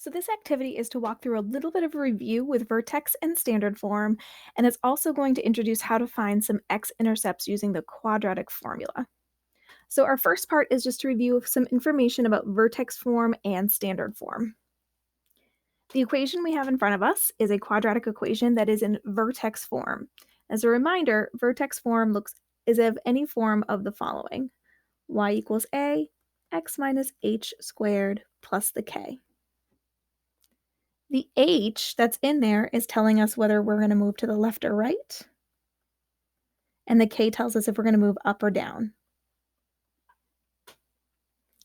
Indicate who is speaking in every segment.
Speaker 1: So this activity is to walk through a little bit of a review with vertex and standard form, and it's also going to introduce how to find some x-intercepts using the quadratic formula. So our first part is just to review some information about vertex form and standard form. The equation we have in front of us is a quadratic equation that is in vertex form. As a reminder, vertex form is of any form of the following: y equals a, x minus h squared plus the k. The h that's in there is telling us whether we're going to move to the left or right, and the k tells us if we're going to move up or down.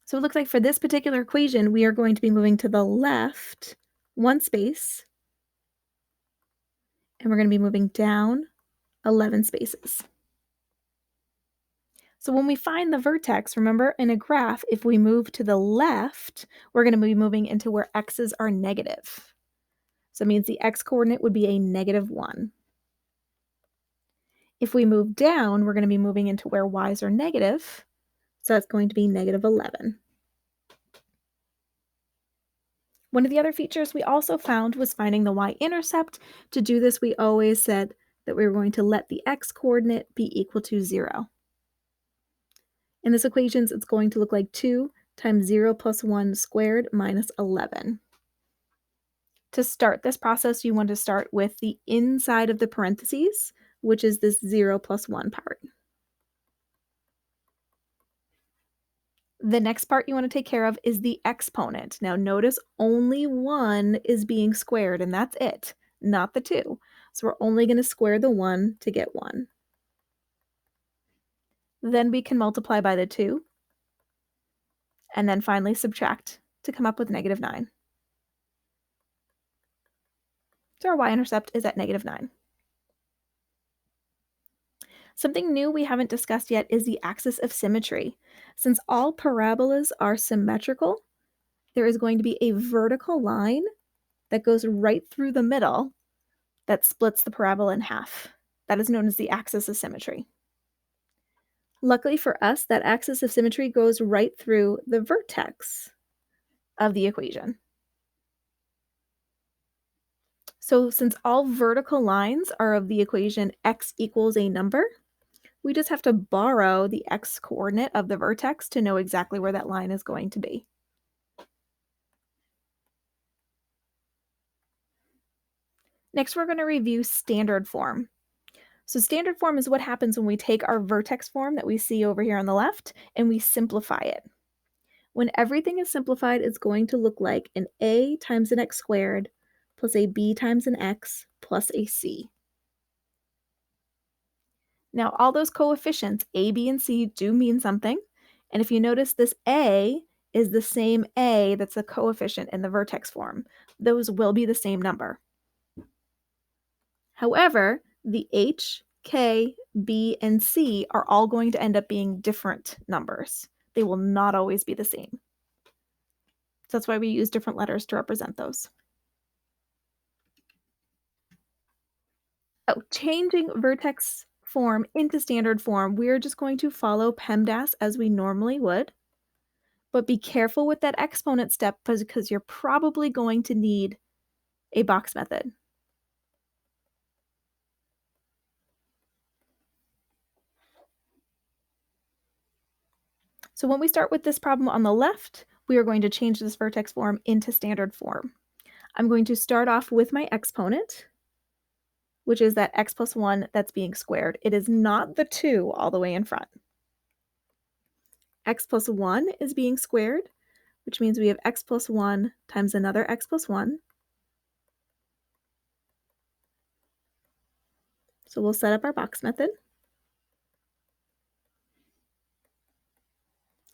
Speaker 1: So it looks like for this particular equation, we are going to be moving to the left one space, and we're going to be moving down 11 spaces. So when we find the vertex, remember in a graph, if we move to the left, we're going to be moving into where x's are negative. So it means the x-coordinate would be a -1. If we move down, we're going to be moving into where y's are negative, so that's going to be -11. One of the other features we also found was finding the y-intercept. To do this, we always said that we were going to let the x-coordinate be equal to 0. In this equation, it's going to look like 2 times 0 plus 1 squared minus 11. To start this process, you want to start with the inside of the parentheses, which is this 0 plus 1 part. The next part you want to take care of is the exponent. Now notice only 1 is being squared, and that's it, not the 2. So we're only going to square the 1 to get 1. Then we can multiply by the 2, and then finally subtract to come up with -9. So our y-intercept is at -9. Something new we haven't discussed yet is the axis of symmetry. Since all parabolas are symmetrical, there is going to be a vertical line that goes right through the middle that splits the parabola in half. That is known as the axis of symmetry. Luckily for us, that axis of symmetry goes right through the vertex of the equation. So since all vertical lines are of the equation x equals a number, we just have to borrow the x-coordinate of the vertex to know exactly where that line is going to be. Next, we're going to review standard form. So standard form is what happens when we take our vertex form that we see over here on the left and we simplify it. When everything is simplified, it's going to look like an a times an x squared plus a b times an x plus a c. Now, all those coefficients, a, b, and c, do mean something. And if you notice, this a is the same a that's a coefficient in the vertex form. Those will be the same number. However, the h, k, b, and c are all going to end up being different numbers. They will not always be the same. So that's why we use different letters to represent those. Oh, changing vertex form into standard form, we're just going to follow PEMDAS as we normally would. But be careful with that exponent step because you're probably going to need a box method. So when we start with this problem on the left, we are going to change this vertex form into standard form. I'm going to start off with my exponent, which is that x plus 1 that's being squared. It is not the 2 all the way in front. X plus 1 is being squared, which means we have x plus 1 times another x plus 1. So we'll set up our box method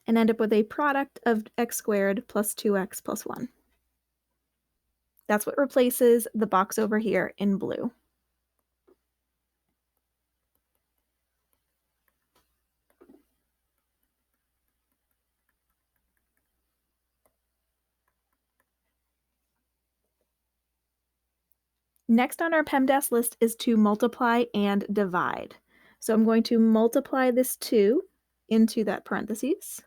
Speaker 1: and end up with a product of x squared plus 2x plus 1. That's what replaces the box over here in blue. Next on our PEMDAS list is to multiply and divide. So I'm going to multiply this 2 into that parentheses.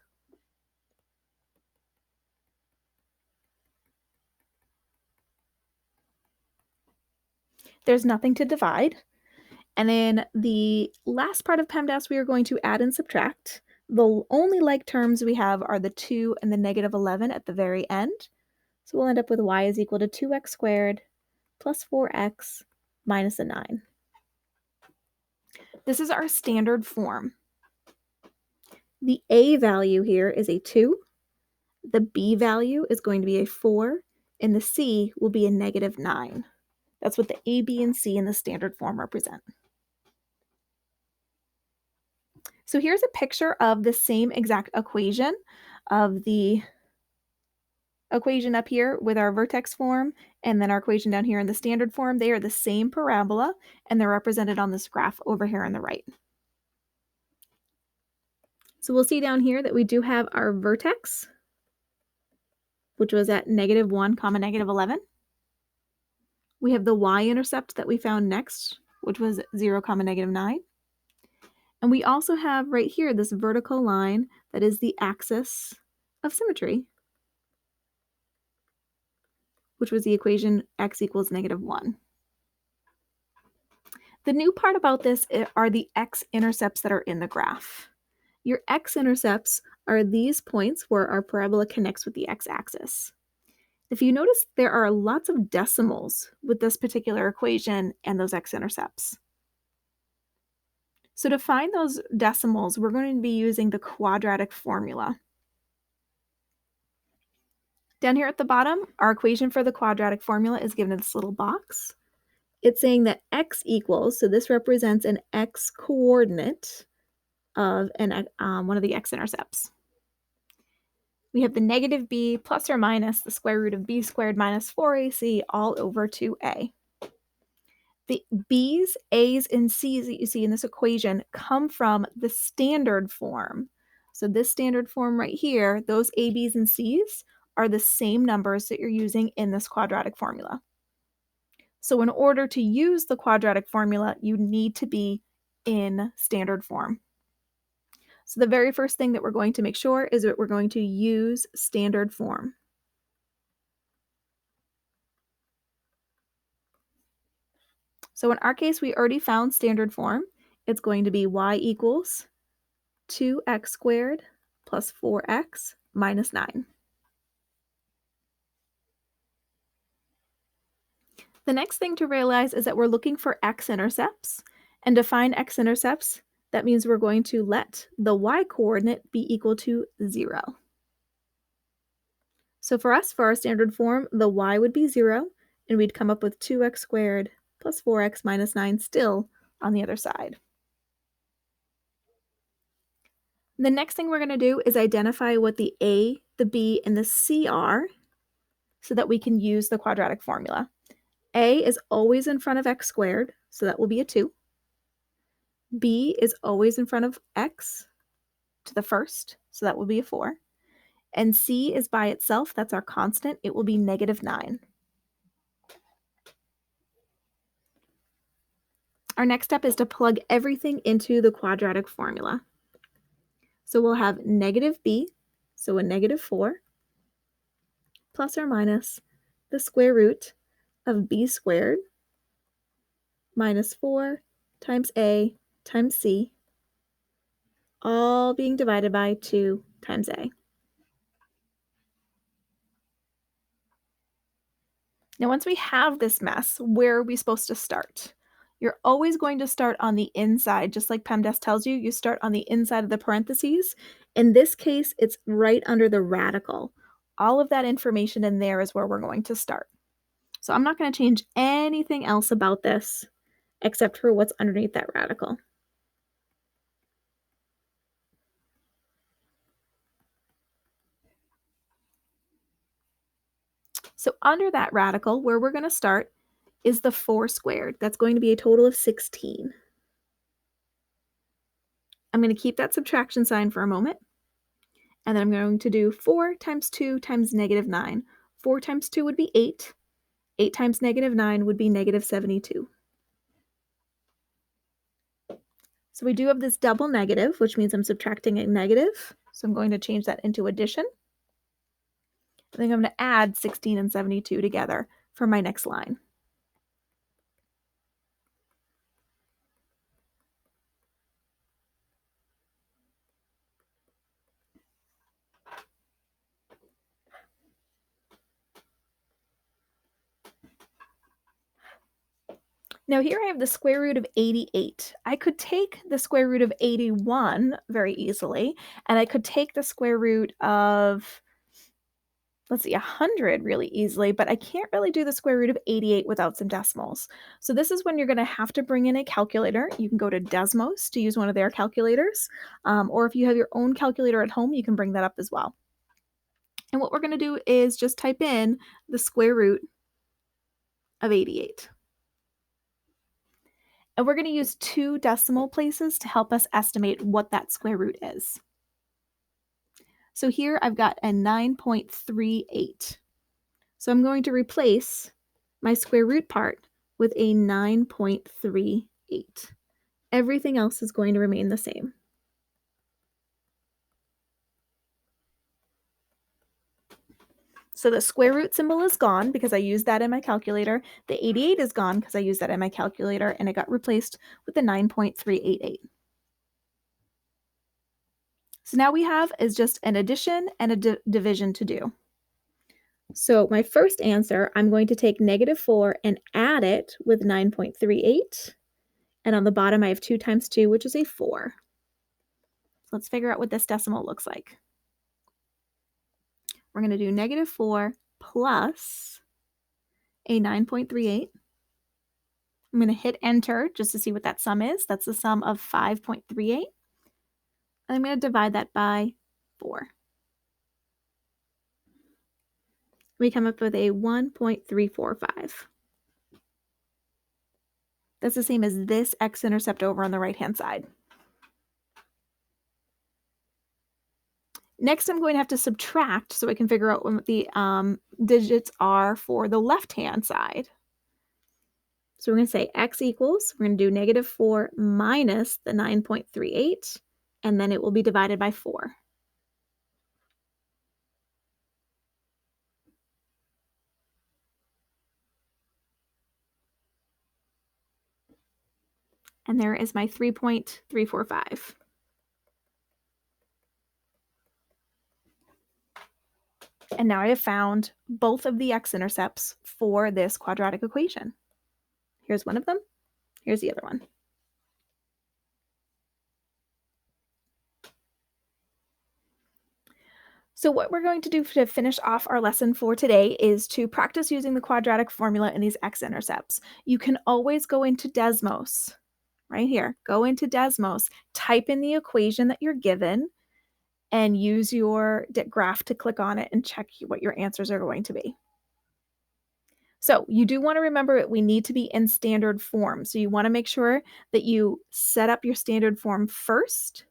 Speaker 1: There's nothing to divide. And in the last part of PEMDAS, we are going to add and subtract. The only like terms we have are the 2 and the negative 11 at the very end. So we'll end up with y is equal to 2x squared plus 4x minus a 9. This is our standard form. The a value here is a 2, the b value is going to be a 4, and the c will be a negative 9. That's what the a, b, and c in the standard form represent. So here's a picture of the same exact equation of the equation up here with our vertex form and then our equation down here in the standard form. They are the same parabola, and they're represented on this graph over here on the right. So we'll see down here that we do have our vertex, which was at negative 1 comma negative 11. We have the y-intercept that we found next, which was 0 comma negative 9. And we also have right here this vertical line that is the axis of symmetry, which was the equation x equals negative 1. The new part about this are the x-intercepts that are in the graph. Your x-intercepts are these points where our parabola connects with the x-axis. If you notice, there are lots of decimals with this particular equation and those x-intercepts. So to find those decimals, we're going to be using the quadratic formula. Down here at the bottom, our equation for the quadratic formula is given in this little box. It's saying that x equals, so this represents an x coordinate of one of the x-intercepts. We have the negative b plus or minus the square root of b squared minus 4ac all over 2a. The b's, a's, and c's that you see in this equation come from the standard form. So this standard form right here, those a, b's, and c's are the same numbers that you're using in this quadratic formula. So in order to use the quadratic formula, you need to be in standard form. So the very first thing that we're going to make sure is that we're going to use standard form. So in our case, we already found standard form. It's going to be y equals 2x squared plus 4x minus 9. The next thing to realize is that we're looking for x-intercepts. And to find x-intercepts, that means we're going to let the y-coordinate be equal to 0. So for us, for our standard form, the y would be 0, and we'd come up with 2x squared plus 4x minus 9 still on the other side. The next thing we're going to do is identify what the a, the b, and the c are so that we can use the quadratic formula. A is always in front of x squared, so that will be a 2. B is always in front of x to the first, so that will be a 4. And c is by itself, that's our constant, it will be negative 9. Our next step is to plug everything into the quadratic formula. So we'll have negative b, so a negative 4, plus or minus the square root of b squared minus 4 times a times c, all being divided by 2 times a. Now, once we have this mess, where are we supposed to start? You're always going to start on the inside, just like PEMDAS tells you. You start on the inside of the parentheses. In this case, it's right under the radical. All of that information in there is where we're going to start. So I'm not going to change anything else about this except for what's underneath that radical. So under that radical, where we're going to start is the 4 squared. That's going to be a total of 16. I'm going to keep that subtraction sign for a moment. And then I'm going to do 4 times 2 times negative 9. 4 times 2 would be 8. 8 times negative 9 would be negative 72. So we do have this double negative, which means I'm subtracting a negative. So I'm going to change that into addition. I think I'm going to add 16 and 72 together for my next line. Now here I have the square root of 88. I could take the square root of 81 very easily, and I could take the square root of, let's see, 100 really easily, but I can't really do the square root of 88 without some decimals. So this is when you're going to have to bring in a calculator. You can go to Desmos to use one of their calculators, or if you have your own calculator at home, you can bring that up as well. And what we're going to do is just type in the square root of 88. And we're going to use 2 decimal places to help us estimate what that square root is. So here I've got a 9.38. So I'm going to replace my square root part with a 9.38. Everything else is going to remain the same. So the square root symbol is gone because I used that in my calculator. The 88 is gone because I used that in my calculator, and it got replaced with the 9.388. So now we have is just an addition and a division to do. So my first answer, I'm going to take -4 and add it with 9.38. And on the bottom, I have 2 times 2, which is a 4. So let's figure out what this decimal looks like. We're going to do -4 plus a 9.38. I'm going to hit enter just to see what that sum is. That's the sum of 5.38. And I'm going to divide that by 4. We come up with a 1.345. That's the same as this x-intercept over on the right-hand side. Next, I'm going to have to subtract so I can figure out what the digits are for the left-hand side. So we're going to say x equals, we're going to do -4 minus the 9.38, and then it will be divided by 4. And there is my 3.345. And now I have found both of the x-intercepts for this quadratic equation. Here's one of them. Here's the other one. So what we're going to do to finish off our lesson for today is to practice using the quadratic formula in these x-intercepts. You can always go into Desmos, right here. Go into Desmos, type in the equation that you're given, and use your graph to click on it and check what your answers are going to be. So you do want to remember that we need to be in standard form. So you want to make sure that you set up your standard form first,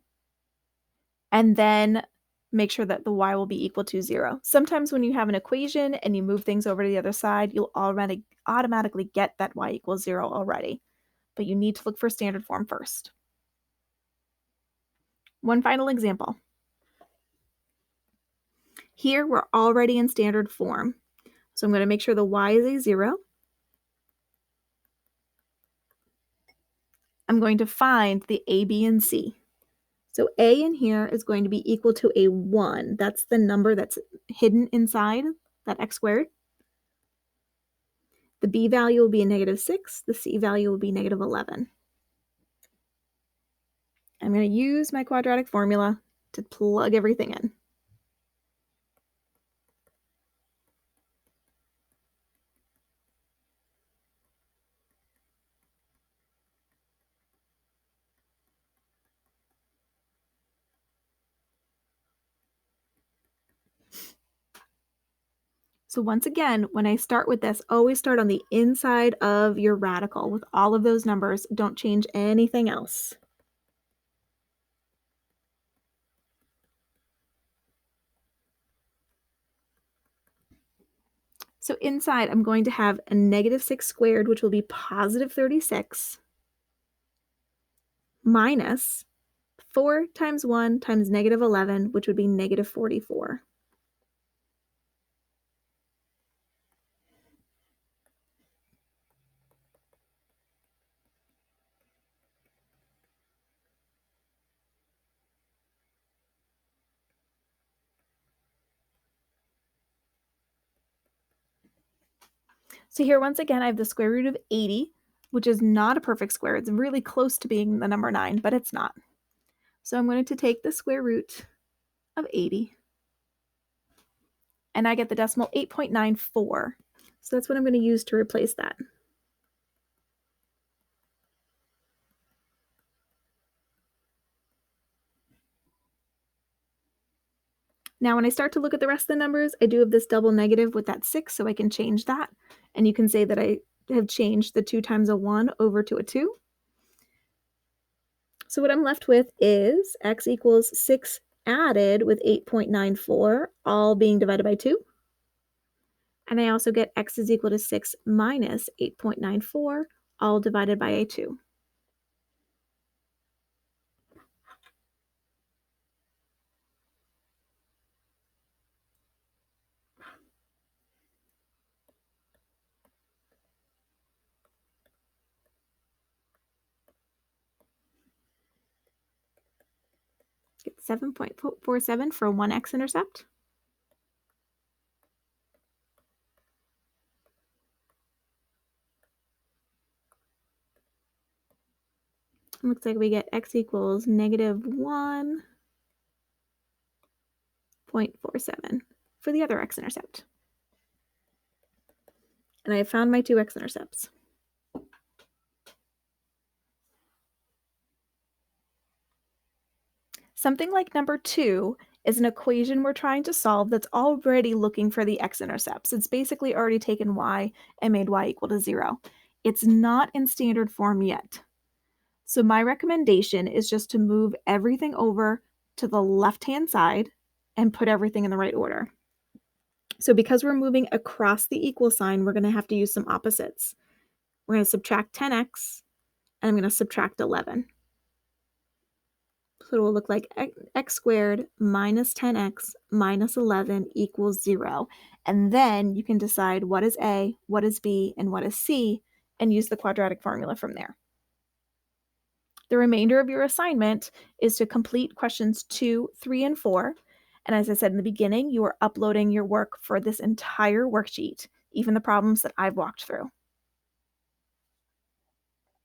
Speaker 1: and then make sure that the y will be equal to 0. Sometimes when you have an equation and you move things over to the other side, you'll already automatically get that y equals 0 already. But you need to look for standard form first. One final example. Here we're already in standard form. So I'm going to make sure the y is a 0. I'm going to find the a, b, and c. So a in here is going to be equal to a 1. That's the number that's hidden inside that x squared. The b value will be a -6. The c value will be -11. I'm going to use my quadratic formula to plug everything in. So once again, when I start with this, always start on the inside of your radical with all of those numbers. Don't change anything else. So inside, I'm going to have a -6 squared, which will be +36, minus 4 times 1 times -11, which would be -44. So here, once again, I have the square root of 80. which is not a perfect square. It's really close to being the number 9, but it's not. So I'm going to take the square root of 80, and I get the decimal 8.94. So that's what I'm going to use to replace that. Now, when I start to look at the rest of the numbers, I do have this double negative with that 6, so I can change that. And you can say that I have changed the 2 times a 1 over to a 2. So what I'm left with is x equals 6 added with 8.94, all being divided by 2. And I also get x is equal to 6 minus 8.94, all divided by a 2. Get 7.47 for one x-intercept. Looks like we get x equals negative 1.47 for the other x-intercept. And I have found my 2 x-intercepts. Something like number 2 is an equation we're trying to solve that's already looking for the x-intercepts. It's basically already taken y and made y equal to 0. It's not in standard form yet. So my recommendation is just to move everything over to the left-hand side and put everything in the right order. So because we're moving across the equal sign, we're going to have to use some opposites. We're going to subtract 10x, and I'm going to subtract 11. So it will look like x squared minus 10x minus 11 equals 0. And then you can decide what is a, what is b, and what is c, and use the quadratic formula from there. The remainder of your assignment is to complete questions 2, 3, and 4. And as I said in the beginning, you are uploading your work for this entire worksheet, even the problems that I've walked through.